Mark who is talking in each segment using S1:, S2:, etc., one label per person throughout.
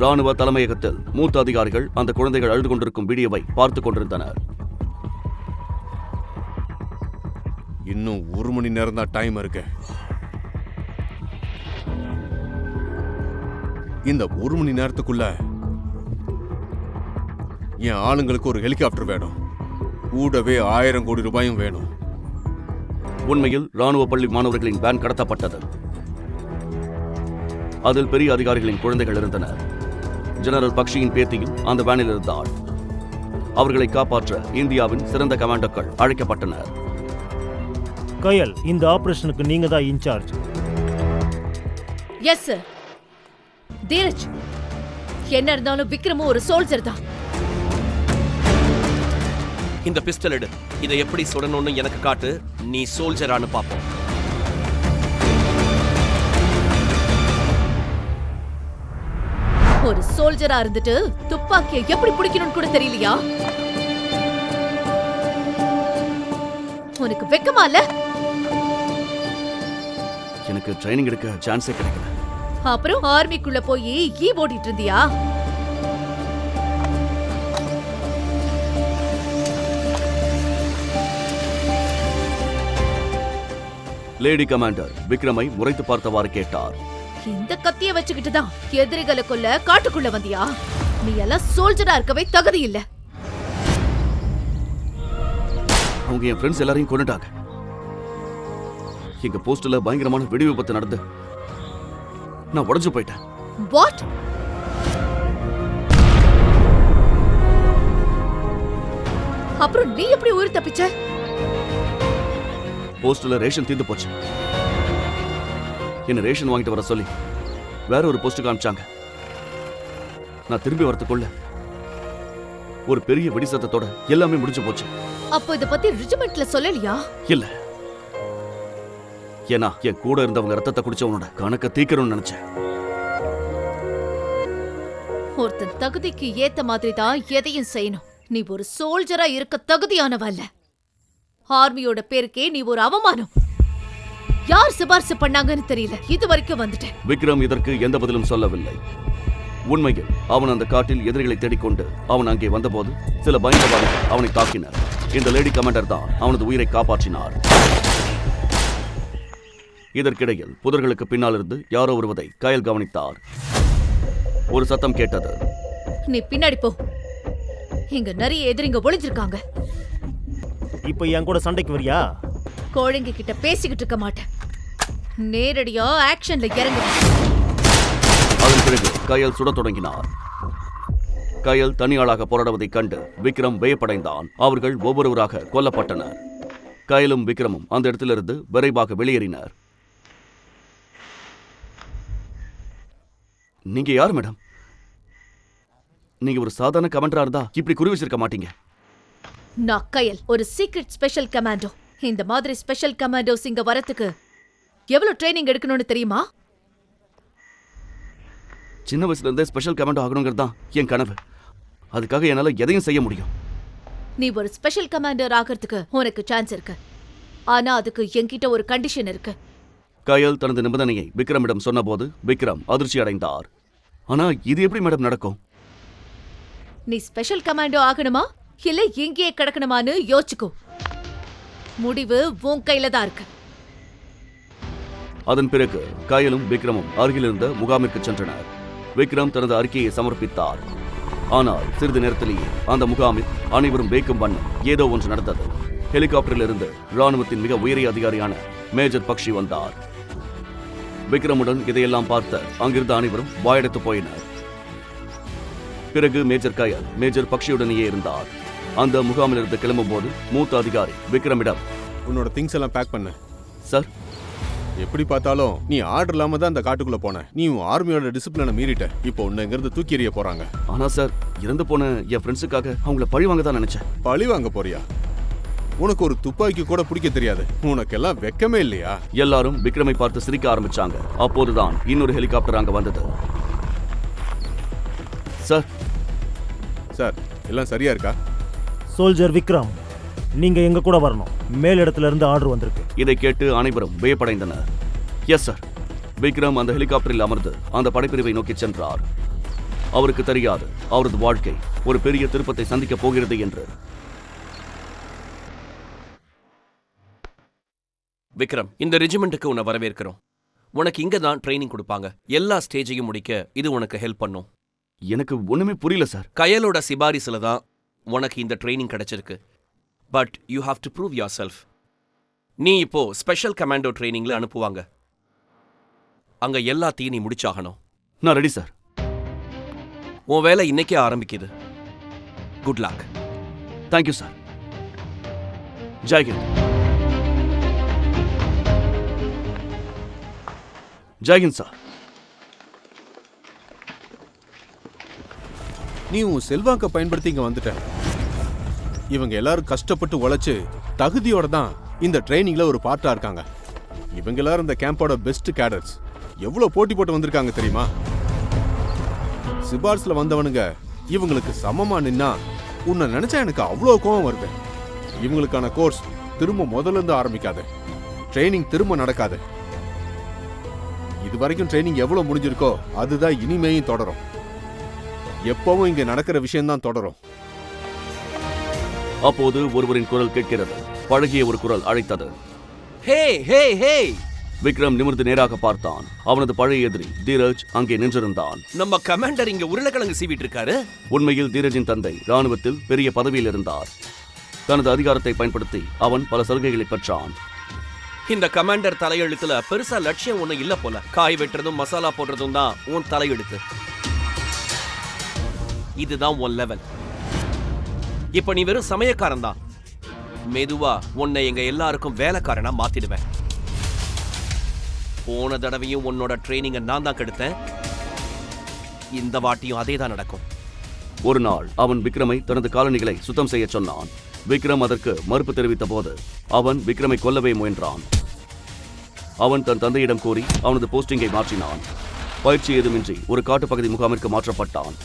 S1: ராணுவ தலைமையகத்தில் மூத்த அதிகாரிகள் அந்த குழந்தைகள் அழுது கொண்டிருக்கும் வீடியோவை பார்த்துக் கொண்டிருந்தனர்.
S2: இன்னும் 1 மணி நேரம் தான் டைம் இருக்கு. இந்த 1 மணி நேரத்துக்குள்ள என் ஆளுங்களுக்கு ஒரு ஹெலிகாப்டர் வேணும். கூடவே 1000 கோடி ரூபாயும் வேணும்.
S1: உண்மையில் ராணுவ பள்ளி மாணவர்களின் வேன் கடத்தப்பட்டது. அதில் பெரிய அதிகாரிகளின் குழந்தைகள் இருந்தனர். ஜெனரல் பக்ஷியின் பேத்தியும் அந்த வேனில் இருந்தார். அவர்களை காப்பாற்ற இந்தியாவின் சிறந்த கமாண்டோக்கள் அழைக்கப்பட்டனர்.
S3: கயல், இந்த ஆபரேஷனுக்கு நீங்க தான் இன்சார்ஜ்.
S4: Yes sir. தீரஜ், என்ன இருந்தாலும் விக்ரமும் ஒரு சோல்ஜர் தான்.
S5: இந்த பிஸ்டல் எடு. இதை எப்படி சுடணும்னு எனக்கு காட்டு. நீ சோல்ஜரானு பாப்போம்.
S4: ஒரு சோல்ஜரா இருந்துட்டு துப்பாக்கியை எப்படி பிடிக்கணும்னு கூட தெரியலையா? உனக்கு வெக்கமா இல்ல?
S1: எனக்கு ட்ரைனிங் எடுக்க சான்ஸே கிடைக்கல.
S4: அப்புறம் ஆர்மிக்குள்ள போய் ஈ ஓட்டிட்டு இருந்தியா?
S1: லேடி கமாண்டர் விக்ரமை முறைத்து பார்த்தவாறு கேட்டார்.
S4: இந்த கத்திய வச்சுக்கிட்டு தான் எதிரிகளை கொல்ல காட்டுக்குள்ள வந்தியா? நீ எல்லாம் சோல்ஜரா இருக்கவே தகுதி இல்ல.
S1: அவங்க என் ஃப்ரெண்ட்ஸ் எல்லாரையும் கொன்னுட்டாங்க. எங்க போஸ்ட்ல பயங்கரமான வெடி விபத்து நடந்து நான் உடைஞ்சு போயிட்டேன்.
S4: வாட்? அப்புறம் நீ எப்படி உயிர் தப்பிச்ச?
S1: போஸ்ட்ல ரேஷன் தீர்ந்து போச்சு. என்ன ரேஷன் வாங்கிட்டு வர சொல்லி வேற ஒரு போஸ்ட் காமிச்சாங்க. நான் திரும்பி வரதுக்குள்ள ஒரு பெரிய வெடி சத்தத்தோட எல்லாமே முடிஞ்சு போச்சு.
S4: அப்போ இத பத்தி ரெஜிமெண்ட்ல சொல்லலையா?
S1: இல்ல, ஏன்னா என் கூட இருந்தவங்க ரத்தத்தை குடிச்சவனோட கணக்க தீக்கணும்னு நினைச்சேன்.
S4: ஒருத்தன் தகுதிக்கு ஏத்த மாதிரி தான் எதையும் செய்யணும். நீ ஒரு சோல்ஜரா இருக்க தகுதியானவ அல்ல. ஆர்மியோட பேருக்கே நீ ஒரு அவமானம். யார் சிபாரிசு பண்ணாங்கன்னு தெரியல. இது வரைக்கும் வந்துட்டேன்.
S1: விக்ரம் இதற்கு எந்த பதிலும் சொல்லவில்லை. உண்மையில் அவன் அந்த காட்டில் எதிரிகளை தேடிக்கொண்டு அவன் அங்கே வந்தபோது சில பயங்கரவாதிகள் அவனை தாக்கினர். இந்த லேடி கமாண்டர் தான் அவனது உயிரை காப்பாற்றினார். இதற்கிடையில் புதர்களுக்கு பின்னால் இருந்து யாரோ வருவதை கயல் கவனித்தார். ஒரு சத்தம் கேட்டது.
S4: நீ பின்னாடி போ. இங்க நிறைய எதிரிங்க ஒளிஞ்சிருக்காங்க.
S3: இப்போ என் கூட சண்டைக்கு வரியா?
S4: கோழைங்க கிட்ட பேசிக்கிட்டு இருக்க மாட்டேன். நேரடியா ஆக்ஷன்ல இறங்கு.
S1: அதன் பிறகு கயல் சுடத் தொடங்கினார். கயல் தனியாளாக போராடுவதைக் கண்டு விக்ரம் வியப்படைந்தான். அவர்கள் ஒவ்வொருவராக கொல்லப்பட்டனர். கயலும் விக்ரமும் அந்த இடத்திலிருந்து விரைவாக வெளியேறினர். நீங்க யார் மேடம்? நீங்க ஒரு சாதாரண கமாண்டரா இருந்தா இப்படி குறி வச்சிருக்க மாட்டீங்க.
S4: நான் கயல், ஒரு சீக்ரெட் ஸ்பெஷல் கமாண்டோ. இந்த மாதிரி ஸ்பெஷல் கமாண்டோஸ் இங்க வரதுக்கு எவ்வளவு ட்ரைனிங் எடுக்கணும்னு தெரியுமா?
S1: சின்ன வயசுல இருந்தே ஸ்பெஷல் கமாண்டோ ஆகணுங்கிறது தான் என் கனவு. அதுக்காக என்னால எதையும் செய்ய முடியும்.
S4: நீ ஒரு ஸ்பெஷல் கமாண்டர் ஆகிறதுக்கு உனக்கு சான்ஸ் இருக்கு. ஆனா அதுக்கு என்கிட்ட ஒரு கண்டிஷன் இருக்கு.
S1: கயல் தனது நிபந்தனையை விக்ரமிடம் சொன்னபோது விக்ரம் அதிர்ச்சி அடைந்தார். ஆனா இது எப்படி மேடம் நடக்கும்?
S4: நீ ஸ்பெஷல் கமாண்டோ ஆகணுமா இல்ல எங்கேயே கிடக்கணுமான்னு யோசிச்சுக்கோ. முடிவு உன் கையில தான் இருக்கு.
S1: அதன் பிறகு கயலும் விக்ரமும் அருகில் இருந்த முகாமிற்கு சென்றனர். விக்ரம் தனது அறிக்கையை சமர்ப்பித்தார். ஆனால் சிறிது நேரத்திலேயே அந்த முகாமில் அனைவரும் வேக்கும் வண்ணம் ஏதோ ஒன்று நடந்தது. ஹெலிகாப்டரில் இருந்து ராணுவத்தின் மிக உயரிய அதிகாரியான மேஜர் பக்ஷி வந்தார். விக்ரமுடன் இதையெல்லாம் பார்த்த அங்கிருந்த அனைவரும் வாயடைத்து போயினர். பிறகு மேஜர் கயல் மேஜர் பக்ஷியுடனேயே இருந்தார். அந்த முகாமிலிருந்து கிளம்பும் போது மூத்த அதிகாரி விக்ரமிடம்,
S2: உன்னோட திங்ஸ் எல்லாம் பேக் பண்ண.
S1: சார்,
S2: எப்படி பார்த்தாலும் நீ ஆர்டர் இல்லாம தான் அந்த காட்டுக்குள்ள போன. நீ உன் ஆர்மியோட டிசிப்ளினை மீறிட்ட. இப்போ உன்னை இங்கிருந்து தூக்கி எறிய போறாங்க.
S1: ஆனா சார், இறந்து போன என் ஃப்ரெண்ட்ஸுக்காக அவங்கள பழி வாங்க தான் நினைச்சேன்.
S2: பழி வாங்க போறியா? உனக்கு ஒரு துப்பாக்கி கூட பிடிக்க தெரியாது. உனக்கெல்லாம் வெக்கமே இல்லையா?
S1: எல்லாரும் விக்ரமை பார்த்து சிரிக்க ஆரம்பிச்சாங்க. அப்போதுதான் இன்னொரு ஹெலிகாப்டர் அங்க வந்தது. சார்,
S2: சார், எல்லாம் சரியா இருக்கா?
S3: சோல்ஜர் விக்ரம், நீங்க எங்க கூட வரணும். மேல் இடத்துல இருந்து ஆர்டர் வந்திருக்கு.
S1: இதை கேட்டு அனைவரும் வியப்படைந்தனர். Yes sir. விக்ரம் அந்த ஹெலிகாப்டரில் அமர்ந்து அந்த படைப்பிரிவை நோக்கி சென்றார். அவருக்கு தெரியாது அவரது வாழ்க்கை ஒரு பெரிய திருப்பத்தை சந்திக்கப் போகிறது என்று.
S5: விக்ரம், இந்த ரெஜிமெண்ட்டுக்கு உன்னை வரவேற்கிறோம். உனக்கு இங்க தான் ட்ரைனிங் கொடுப்பாங்க. எல்லா ஸ்டேஜையும் முடிக்க இது உனக்கு ஹெல்ப் பண்ணும்.
S1: எனக்கு ஒண்ணுமே புரியல சார்.
S5: கயலோட சிபாரிசுல தான் உனக்கு இந்த ட்ரைனிங் கிடைச்சிருக்கு. But you have to prove your self. நீ இப்போ ஸ்பெஷல் கமாண்டோ ட்ரைனிங்ல அனுப்புவாங்க. அங்க எல்லாத்தையும் நீ முடிச்சாகணும்.
S1: நான் ரெடி சார்.
S5: உன் வேலை இன்னைக்கே ஆரம்பிக்குது. Good luck.
S1: Thank you sir. Jai Hind. Jai Hind sir.
S2: நீ உன் செல்வாக்க பயன்படுத்தி இங்க வந்துட்ட. இவங்க எல்லாரும் கஷ்டப்பட்டு உழைச்சு தகுதியோட தான் இந்த ட்ரைனிங்ல ஒரு பார்ட்டா இருக்காங்க. இவங்க எல்லாரும் இந்த கேம்போட பெஸ்ட் கேடட்ஸ். எவ்வளவு போட்டி போட்டு வந்திருக்காங்க தெரியுமா? சிபார்ஸ்ல வந்தவனுங்க இவங்களுக்கு சமமா நின்னா உன்னை நினைச்சா எனக்கு அவ்வளோ கோவம் வருது. இவங்களுக்கான கோர்ஸ் திரும்ப முதல்ல இருந்து ஆரம்பிக்காது. ட்ரைனிங் திரும்ப நடக்காது. இது வரைக்கும் ட்ரைனிங் எவ்வளவு முடிஞ்சிருக்கோ அதுதான் இனிமேயும் தொடரும். எப்பவும் இங்க நடக்கிற விஷயம்தான் தொடரும்.
S1: அப்போது ஒருவரின் குரல் கேட்கிறது. பழகிய ஒரு குரல் அழைத்தது.
S5: ஹே ஹே ஹே!
S1: விக்ரம் நிமிர்ந்து நேராக பார்த்தான். அவனது பழைய எதிரி தீரஜ் அங்கே நின்றிருந்தான்.
S5: நம்ம கமாண்டர் இங்க உருளைக்கிழங்கு சீவிட்டு இருக்காரு.
S1: உண்மையில் தீரஜின் தந்தை ராணுவத்தில் பெரிய பதவியில் இருந்தார். தனது அதிகாரத்தை பயன்படுத்தி அவன் பல சலுகைகளை பெற்றான்.
S5: இந்த கமாண்டர் தலையெழுத்துல பெருசா லட்சியம் ஒண்ணு இல்ல போல. காய் வெட்டுறதும் மசாலா போடுறதும் தான் உன் தலையெழுத்து. இதுதான் உன் லெவல். இப்ப நீ வெறும் சமயக்காரன் தான். மெதுவா உன்னை எங்க எல்லாருக்கும் வேலைக்காரனா மாத்திடுவேன். போன தடவையும் உன்னோட ட்ரைனிங்க நான் தான் கெடுத்தேன். இந்த வாட்டியும் அதே தான் நடக்கும்.
S1: ஒரு நாள் அவன் விக்ரமை தனது காலணிகளை சுத்தம் செய்ய சொன்னான். விக்ரம் அதற்கு மறுப்பு தெரிவித்த போது அவன் விக்ரமை கொல்லவே முயன்றான். அவன் தன் தந்தையிடம் கூறி அவனது போஸ்டிங்கை மாற்றினான். பயிற்சி ஏதுமின்றி ஒரு காட்டுப்பகுதி முகாமிற்கு மாற்றப்பட்டான்.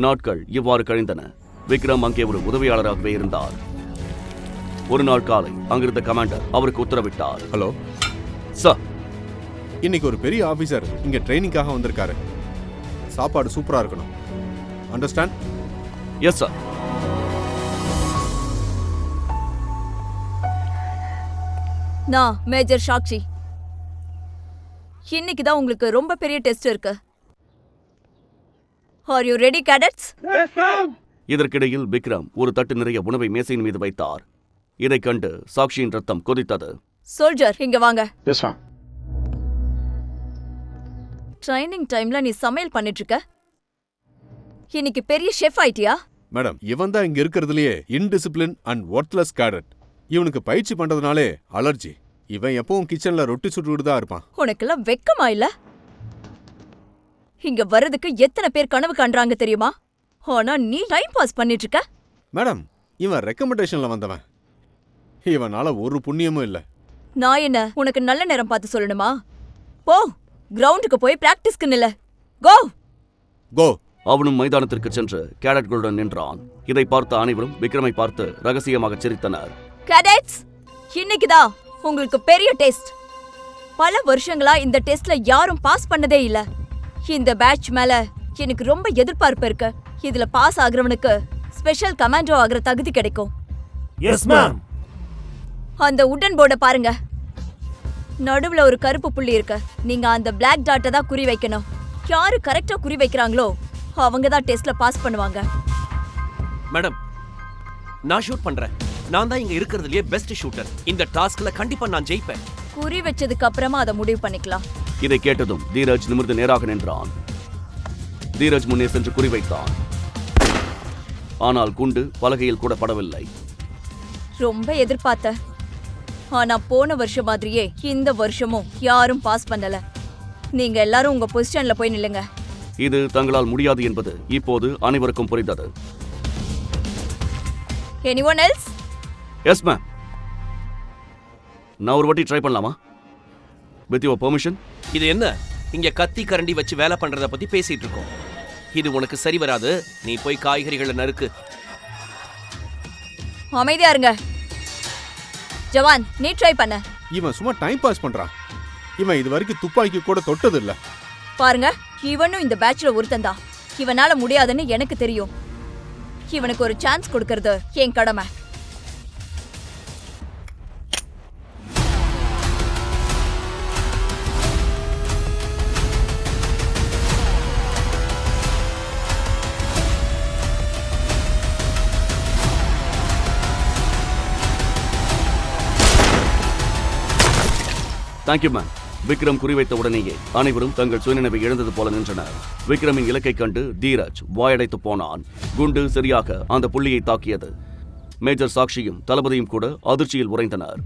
S1: நாட்கள் இவ்வாறு கழிந்தன. விக்ரம் அங்கே ஒரு உதவியாளராகவே இருந்தார். ஒரு நாள் காலை அங்கிருந்த கமாண்டர் அவருக்கு உத்தரவிட்டார்.
S2: ஹலோ
S1: சார்,
S2: இன்னைக்கு ஒரு பெரிய ஆபீசர் இங்க ட்ரைனிங்காக வந்திருக்காரு. சாப்பாடு சூப்பரா இருக்கணும். அண்டர்ஸ்டாண்ட்?
S1: Yes sir.
S6: நான் மேஜர் சாக்ஷி. இன்னைக்கு தான் உங்களுக்கு ரொம்ப பெரிய டெஸ்ட் இருக்கு. Are you ready cadets?
S1: இதற்கிடையில் விக்ரம் ஒரு தட்டு நிறைய உணவை மேசையின் மீது வைத்தார். இதைக் கண்டு சாக்ஷியின் ரத்தம் கொதித்தது.
S6: சோல்ஜர், இங்க வாங்க. ட்ரைனிங் டைம்ல நீ சமையல் பண்ணிட்டு இருக்க. இன்னைக்கு பெரிய ஷெஃப் ஆயிட்டியா?
S2: மேடம், இவன் தான் இங்க இருக்கிறதுலயே இன்டிசிப்ளின் அண்ட் ஒர்த்லெஸ் கேடட். இவனுக்கு பயிற்சி பண்றதுனாலே அலர்ஜி. இவன் எப்பவும் கிச்சன்ல ரொட்டி சுட்டுக்கிட்டு தான் இருப்பான்.
S6: உனக்கெல்லாம் வெக்கமா இல்ல? இங்க வர்றதுக்கு எத்தனை பேர் கனவு காண்றாங்க தெரியுமா? ஆனா நீ டைம் பாஸ் பண்ணிட்டு இருக்க.
S2: மேடம், இவன் ரெக்கமெண்டேஷன்ல வந்தவன். இவனால ஒரு புண்ணியமும் இல்ல.
S6: நான் என்ன உனக்கு நல்ல நேரம் பார்த்து சொல்லணுமா? போ, கிரவுண்டுக்கு போய் பிராக்டிஸ்க்கு நில்ல. கோ
S2: கோ.
S1: அவனும் மைதானத்திற்கு சென்று கேடட்களுடன் நின்றான். இதை பார்த்த அனைவரும் விக்ரமை பார்த்து ரகசியமாக சிரித்தனர்.
S6: கேடட்ஸ், இன்னைக்குதான் உங்களுக்கு பெரிய டெஸ்ட். பல வருஷங்களா இந்த டெஸ்ட்ல யாரும் பாஸ் பண்ணதே இல்ல. இந்த பேட்ச் மேல எனக்கு ரொம்ப எதிர்பார்ப்பு இருக்கு. இதுல பாஸ் ஆகுறவனுக்கு ஸ்பெஷல் கமாண்டோ ஆகிற தகுதி கிடைக்கும்.
S3: Yes ma'am.
S6: அந்த உடன் போர்டை பாருங்க. நடுவுல ஒரு கருப்பு புள்ளி இருக்கு. நீங்க அந்த பிளாக் டாட்டை தான் குறி வைக்கணும். யாரு கரெக்டா குறி வைக்கிறாங்களோ அவங்க தான் டெஸ்ட்ல பாஸ் பண்ணுவாங்க.
S5: மேடம், நான் ஷூட் பண்றேன். நான் தான் இங்க இருக்கிறதுலயே பெஸ்ட் ஷூட்டர். இந்த டாஸ்க்ல கண்டிப்பா நான் ஜெயிப்பேன்.
S6: குறி வச்சதுக்கு அப்புறமா அதை முடிவு பண்ணிக்கலாம்.
S1: இதை கேட்டதும் தீரஜ் நிமிர்ந்து நேராக நின்றான். தீரஜ் முன்னே சென்று குறிவைத்தான். ஆனால் குண்டு பலகையில் கூட படவில்லை.
S6: ரொம்ப எதிர்பார்த்த. ஆனா போன வருஷம் மாதிரியே இந்த வருஷமும் யாரும் பாஸ் பண்ணல. நீங்க எல்லாரும் உங்க பொசிஷன்ல போய் நில்லுங்க.
S1: இது தங்களால் முடியாது என்பது இப்போது அனைவருக்கும் புரிந்தது.
S6: Anyone else?
S1: Yes ma'am. நான் ஒரு வாட்டி ட்ரை பண்ணலாமா? With your permission.
S5: இது என்ன? இங்க கத்தி கரண்டி வச்சு வேலை பண்றத பத்தி பேசிட்டு இருக்கோம். இது உனக்கு சரி வராது. நீ போய் காய்கறிகளை நறுக்கு.
S6: அமைதியா இருங்க. ஜவான், நீ ட்ரை பண்ண.
S2: இவன் சும்மா டைம் பாஸ் பண்றான். இவன் இது வரைக்கும் துப்பாக்கி கூட தொட்டது இல்ல.
S6: பாருங்க, இவனும் இந்த பேட்ச்ல ஒருத்தன்தான். இவனால முடியாதுன்னு எனக்கு தெரியும். இவனுக்கு ஒரு சான்ஸ் கொடுக்கறது என் கடமை.
S1: Thank you ma'am. விக்ரம் குறிவைத்த உடனேயே அனைவரும் தங்கள் சுயநினைவை இழந்தது போல நின்றனர். விக்ரமின் இலக்கை கண்டு தீரஜ் வாயடைத்து போனான். குண்டு சரியாக அந்த புள்ளியை தாக்கியது. மேஜர் சாக்ஷியும் தளபதியும் கூட அதிர்ச்சியில் உறைந்தனர்.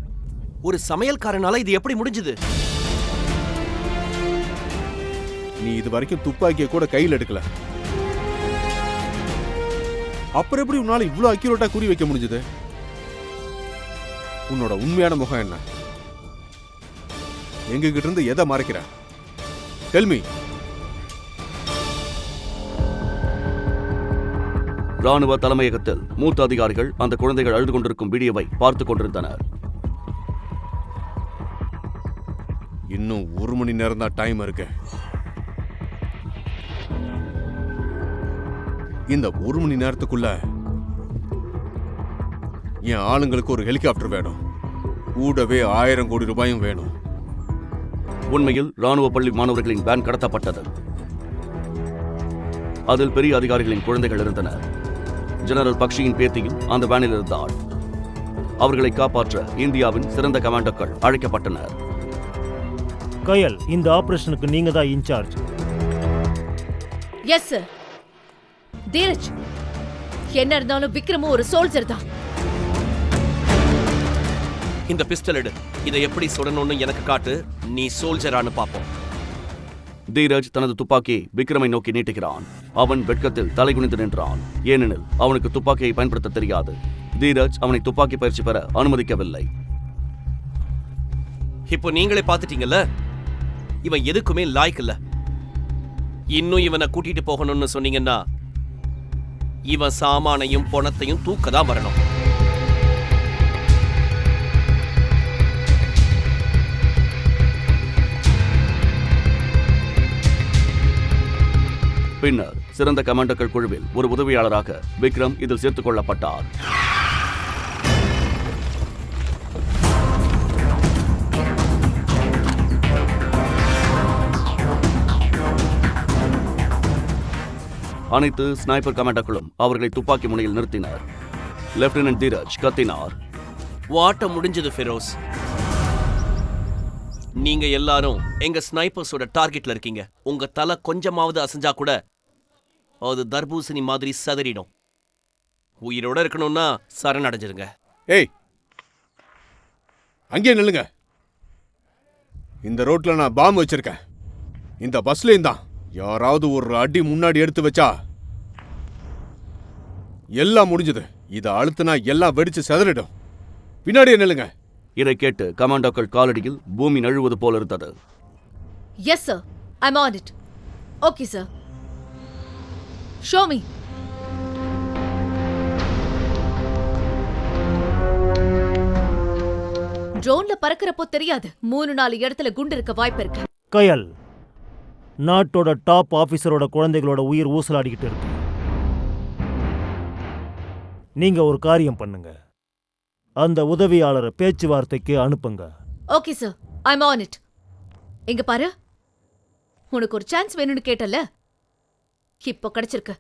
S5: ஒரு சமையல்காரனால இது எப்படி முடிஞ்சது?
S2: நீ இது வரைக்கும் துப்பாக்கியை கூட கையில் எடுக்கல. அப்புறம் எப்படி உன்னால இவ்வளவு அக்யூரேட்டா குறி வைக்க முடிஞ்சது? உன்னோட உண்மையான முகம் என்ன? எங்க கிட்ட இருந்து எதை மறைக்கிற? Tell me.
S1: ராணுவ தலைமையகத்தில் மூத்த அதிகாரிகள் அந்த குழந்தைகள் அழுது கொண்டிருக்கும் வீடியோவை பார்த்துக் கொண்டிருந்தனர்.
S2: இன்னும் 1 மணி நேரம் தான் டைம் இருக்கு. இந்த 1 மணி நேரத்துக்குள்ள என் ஆளுங்களுக்கு ஒரு ஹெலிகாப்டர் வேணும். கூடவே 1000 கோடி ரூபாயும் வேணும்.
S1: உண்மையில் ராணுவ பள்ளி மாணவர்களின் வேன் கடத்தப்பட்டது. அதில் பெரிய அதிகாரிகளின் குழந்தைகள் இருந்தனர். ஜெனரல் பக்ஷியின் பேத்தியும் அந்த வேனில் இருந்தாள். அவர்களை காப்பாற்ற இந்தியாவின் சிறந்த கமாண்டோக்கள் அழைக்கப்பட்டனர்.
S3: கயல், இந்த ஆபரேஷனுக்கு நீங்க தான் இன்சார்ஜ்.
S4: Yes sir. தீரஜ், என்ன இருந்தாலும் விக்ரமும் ஒரு சோல்ஜர் தான்.
S5: இந்த பிஸ்டல் எடு. இதை எப்படி சுடணும்னு எனக்கு காட்டு. நீ சோல்ஜரானு பாப்போம்.
S1: தீரஜ் தனது துப்பாக்கியை விக்ரமை நோக்கி நீட்டுகிறான். அவன் வெட்கத்தில் தலைகுனிந்து நின்றான். ஏனெனில் அவனுக்கு துப்பாக்கியை பயன்படுத்த தெரியாது. தீரஜ் அவனை துப்பாக்கி பயிற்சி பெற அனுமதிக்கவில்லை.
S5: இப்போ நீங்களே பாத்துட்டீங்கல்ல, இவன் எதுக்குமே லாய்க்கு இல்ல. இன்னும் இவனை கூட்டிட்டு போகணும்னு சொன்னீங்கன்னா இவன் சாமானையும் பணத்தையும் தூக்கதான் வரணும்.
S1: பின்னர் சிறந்த கமாண்டோக்கள் குழுவில் ஒரு உதவியாளராக விக்ரம் இதில் சேர்த்துக் கொள்ளப்பட்டார். அனைத்து ஸ்னைப்பர் கமாண்டோக்களும் அவர்களை துப்பாக்கி முனையில் நிறுத்தினர். லெப்டினன்ட் தீரஜ் கத்தினார்.
S5: வாட்ட முடிஞ்சது ஃபெரோஸ். நீங்க எல்லாரும் எங்க ஸ்னைப்பர்ஸோட டார்கெட்ல இருக்கீங்க. உங்க தலை கொஞ்சமாவது அசைஞ்சா கூட அது தர்பூசணி மாதிரி சதறிடும். உயிரோட இருக்கணும்னா சரணடைஞ்சிருங்க.
S2: ஏய், அங்கே நில்லுங்க. இந்த ரோட்ல நான் பாம்பு வச்சிருக்கேன். இந்த பஸ்லயும் தான். யாராவது ஒரு அடி முன்னாடி எடுத்து வச்சா எல்லாம் முடிஞ்சது. இதை அழுத்தினா எல்லாம் வெடிச்சு செதறிடும். பின்னாடியே நில்லுங்க.
S1: இதை கேட்டு கமாண்டோக்கள் காலடியில் பூமி நழுவது போல இருந்தது.
S4: Yes sir, I'm on it. Okay sir, show me. ட்ரோன்ல பறக்கிறப்போ தெரியாது. 3-4 இடத்துல குண்டு இருக்க வாய்ப்பு இருக்கு.
S3: கயல், நாட்டோட டாப் ஆபீசரோட குழந்தைகளோட உயிர் ஊசலாடிக்கிட்டு இருக்கு. நீங்க ஒரு காரியம் பண்ணுங்க. அந்த உதவியாளரை பேச்சுவார்த்தைக்கு அனுப்புங்க.
S4: Okay sir, I'm on it. இங்க பாரு, உனக்கு ஒரு சான்ஸ் வேணும்னு கேட்டல, இப்போ கிடைச்சிருக்கு.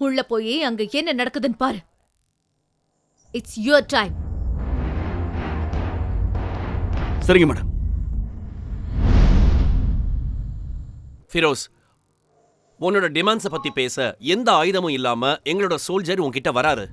S4: உள்ள போய் அங்க என்ன நடக்குதுன்னு பாரு. It's your time.
S1: சரிங்க மேடம்.
S5: ஃபிரோஸ், உன்னோட டிமாண்ட்ஸை பத்தி பேச எந்த ஆயுதமும் இல்லாம எங்களோட சோல்ஜர் உன்கிட்ட வராரு.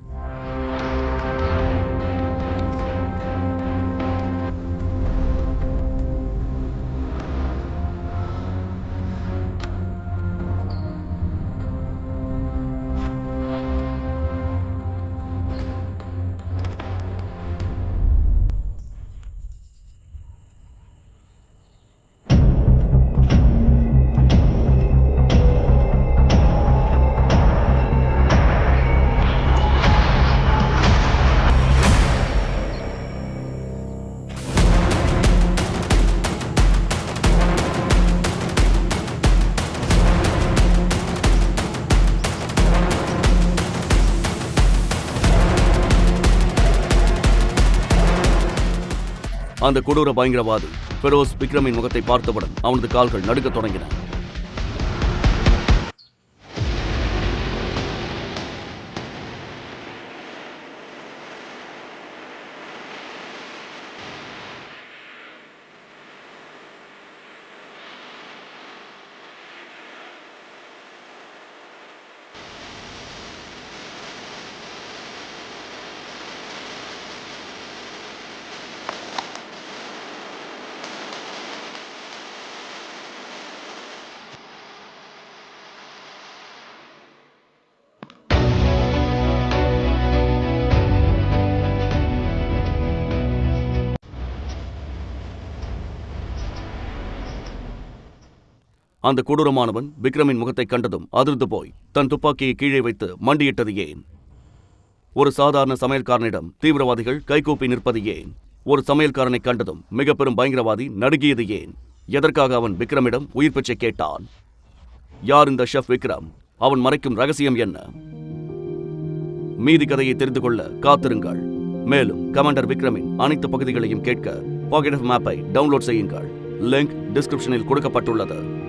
S1: அந்த கொடூர பயங்கரவாதி ஃபெரோஸ் விக்ரமின் முகத்தை பார்த்தவுடன் அவனது கால்கள் நடுக்கத் தொடங்கின. அந்த கொடூரமானவன் விக்ரமின் முகத்தை கண்டதும் அதிர்ந்து போய் தன் துப்பாக்கியை கீழே வைத்து மண்டியிட்டது ஏன்? ஒரு சாதாரண சமையல்காரனிடம் தீவிரவாதிகள் கைகூப்பி நிற்பது ஏன்? ஒரு சமையல்காரனை கண்டதும் மிக பெரும் பயங்கரவாதி நடுங்கியது ஏன்? எதற்காக அவன் விக்ரமிடம் உயிர் பிச்சை கேட்டான்? யார் இந்த ஷெஃப் விக்ரம்? அவன் மறைக்கும் ரகசியம் என்ன? மீதி கதையை தெரிந்து கொள்ள காத்திருங்கள். மேலும் கமாண்டர் விக்ரமின் அனைத்து பகுதிகளையும் கேட்க பாக்கெட் ஆஃப் மேப்பை டவுன்லோட் செய்யுங்கள். லிங்க் டிஸ்கிரிப்ஷனில் கொடுக்கப்பட்டுள்ளது.